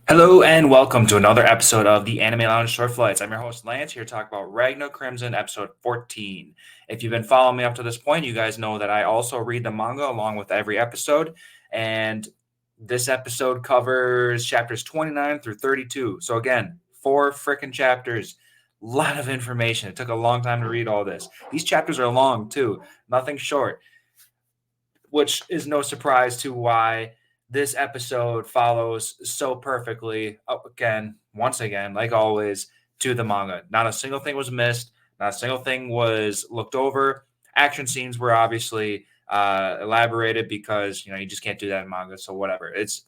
Hello and welcome to another episode of the Anime Lounge Short Flights. I'm your host Lance here to talk about Ragna Crimson episode 14. If you've been following me up to this point, you guys know that I also read the manga along with every episode. And this episode covers chapters 29 through 32. So again, 4 freaking chapters. A lot of information. It took a long time to read all this. These chapters are long too, nothing short, which is no surprise to why this episode follows so perfectly again, once again, like always, to the manga. Not a single thing was missed, not a single thing was looked over. Action scenes were obviously elaborated because you just can't do that in manga. So whatever, it's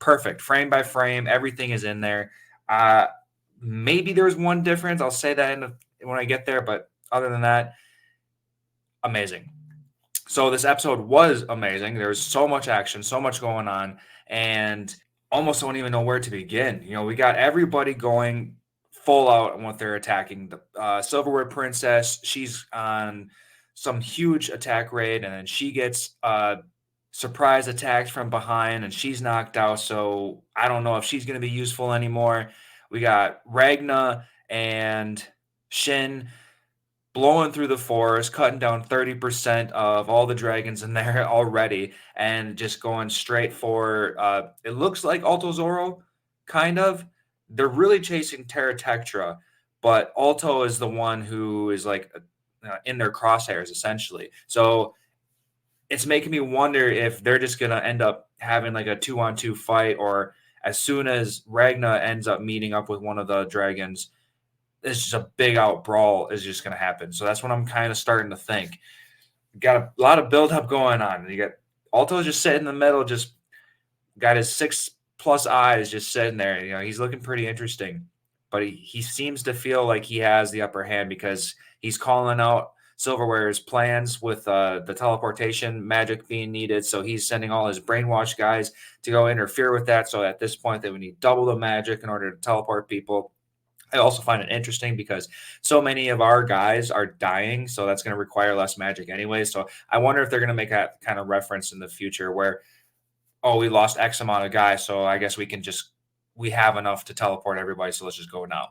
perfect, frame by frame. Everything is in there. Uh, Maybe there's one difference. I'll say that when I get there, but other than that, amazing. So this episode was amazing. There was so much action, so much going on, and almost don't even know where to begin. We got everybody going full out on what they're attacking. The Silverwood Princess, she's on some huge attack raid, and then she gets surprise attacked from behind, and she's knocked out. So I don't know if she's going to be useful anymore. We got Ragna and Shin blowing through the forest, cutting down 30% of all the dragons in there already, and just going straight for it looks like Alto Zoro, kind of. They're really chasing Terra Tectra, but Alto is the one who is like in their crosshairs essentially. So it's making me wonder if they're just gonna end up having like a 2-on-2 fight, or as soon as Ragna ends up meeting up with one of the dragons, it's just a big out brawl is just going to happen. So that's what I'm kind of starting to think. Got a lot of build up going on. You got Alto just sitting in the middle, just got his 6+ eyes just sitting there. He's looking pretty interesting, but he seems to feel like he has the upper hand because he's calling out Silverware's plans with the teleportation magic being needed. So he's sending all his brainwash guys to go interfere with that. So at this point, they would need double the magic in order to teleport people. I also find it interesting because so many of our guys are dying, so that's going to require less magic anyway. So I wonder if they're going to make that kind of reference in the future where, oh, we lost X amount of guys, so I guess we have enough to teleport everybody, so let's just go now.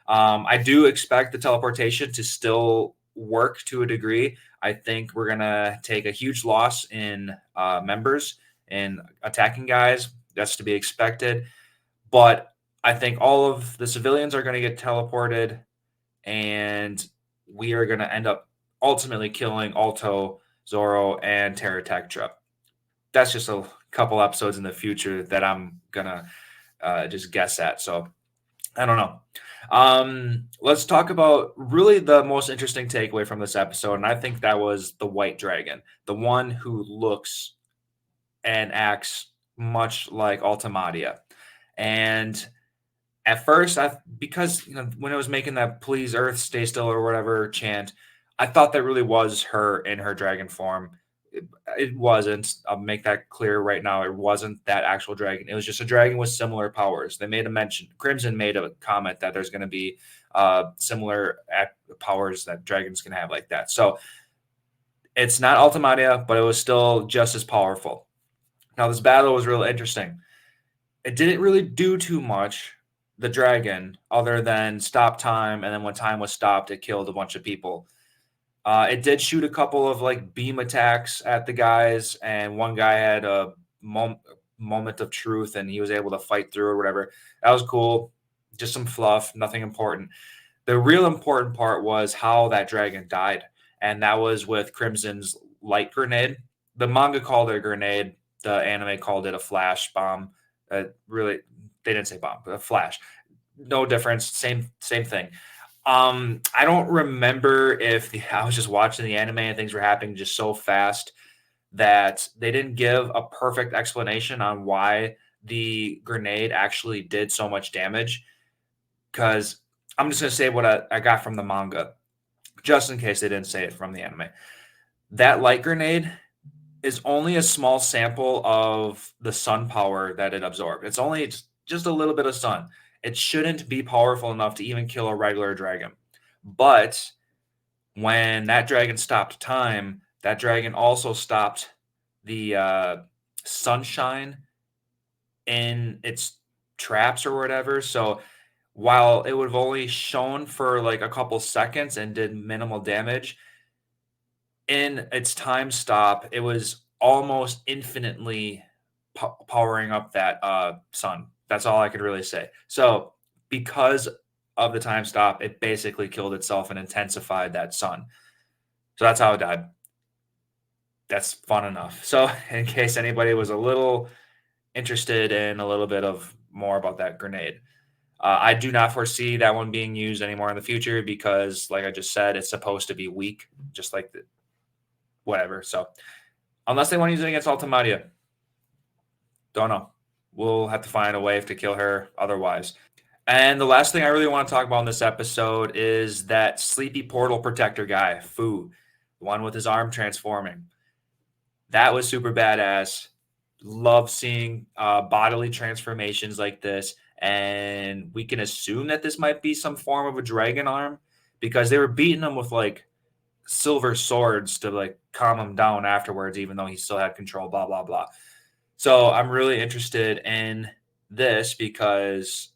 I do expect the teleportation to still work to a degree. I think we're going to take a huge loss in members and attacking guys. That's to be expected. But I think all of the civilians are going to get teleported, and we are going to end up ultimately killing Alto, Zoro, and Terra Tectra. That's just a couple episodes in the future that I'm going to just guess at. So I don't know. Let's talk about really the most interesting takeaway from this episode. And I think that was the white dragon, the one who looks and acts much like Ultimatia. And at first, because when I was making that "Please Earth, stay still" or whatever chant, I thought that really was her in her dragon form. It wasn't. I'll make that clear right now. It wasn't that actual dragon. It was just a dragon with similar powers. They made a mention. Crimson made a comment that there's going to be similar powers that dragons can have like that. So it's not Ultimatia, but it was still just as powerful. Now this battle was real interesting. It didn't really do too much, the dragon, other than stop time, and then when time was stopped, it killed a bunch of people. It did shoot a couple of like beam attacks at the guys, and one guy had a moment of truth, and he was able to fight through or whatever. That was cool. Just some fluff, nothing important. The real important part was how that dragon died, and that was with Crimson's light grenade. The manga called it a grenade. The anime called it a flash bomb. Really, they didn't say bomb, but a flash. No difference. Same thing. I don't remember if I was just watching the anime and things were happening just so fast that they didn't give a perfect explanation on why the grenade actually did so much damage. Because I'm just gonna say what I got from the manga, just in case they didn't say it from the anime. That light grenade is only a small sample of the sun power that it absorbed. It's only just a little bit of sun. It shouldn't be powerful enough to even kill a regular dragon. But when that dragon stopped time, that dragon also stopped the sunshine in its traps or whatever. So while it would have only shown for like a couple seconds and did minimal damage, in its time stop, it was almost infinitely powering up that sun. That's all I could really say. So because of the time stop, it basically killed itself and intensified that sun. So that's how it died. That's fun enough. So in case anybody was a little interested in a little bit of more about that grenade. I do not foresee that one being used anymore in the future because, like I just said, it's supposed to be weak, just like whatever. So, unless they want to use it against Ultimatia, don't know. We'll have to find a way to kill her otherwise. And the last thing I really want to talk about in this episode is that sleepy portal protector guy, Fu, the one with his arm transforming. That was super badass. Love seeing bodily transformations like this. And we can assume that this might be some form of a dragon arm because they were beating him with like silver swords to like calm him down afterwards, even though he still had control, blah, blah, blah. So I'm really interested in this because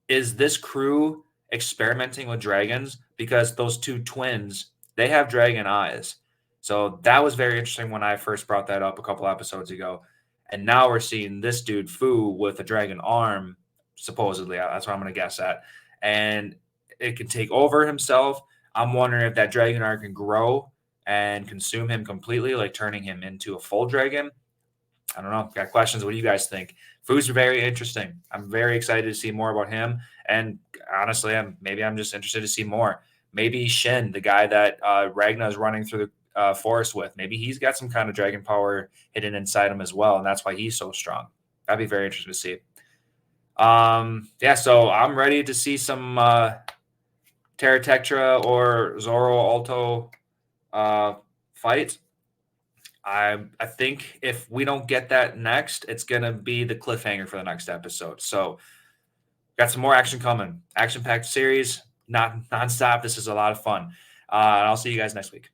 is this crew experimenting with dragons? Because those two twins, they have dragon eyes. So that was very interesting when I first brought that up a couple episodes ago. And now we're seeing this dude, Fu, with a dragon arm, supposedly. That's what I'm going to guess at. And it can take over himself. I'm wondering if that dragon arm can grow and consume him completely, like turning him into a full dragon. I don't know. Got questions. What do you guys think? Fu's very interesting. I'm very excited to see more about him. And honestly, I'm just interested to see more. Maybe Shin, the guy that Ragna is running through the forest with, maybe he's got some kind of dragon power hidden inside him as well, and that's why he's so strong. That'd be very interesting to see. Yeah, so I'm ready to see some Terra Tectra or Zoro Alto fight. I think if we don't get that next, it's gonna be the cliffhanger for the next episode. So got some more action coming. Action packed series, not nonstop. This is a lot of fun. And I'll see you guys next week.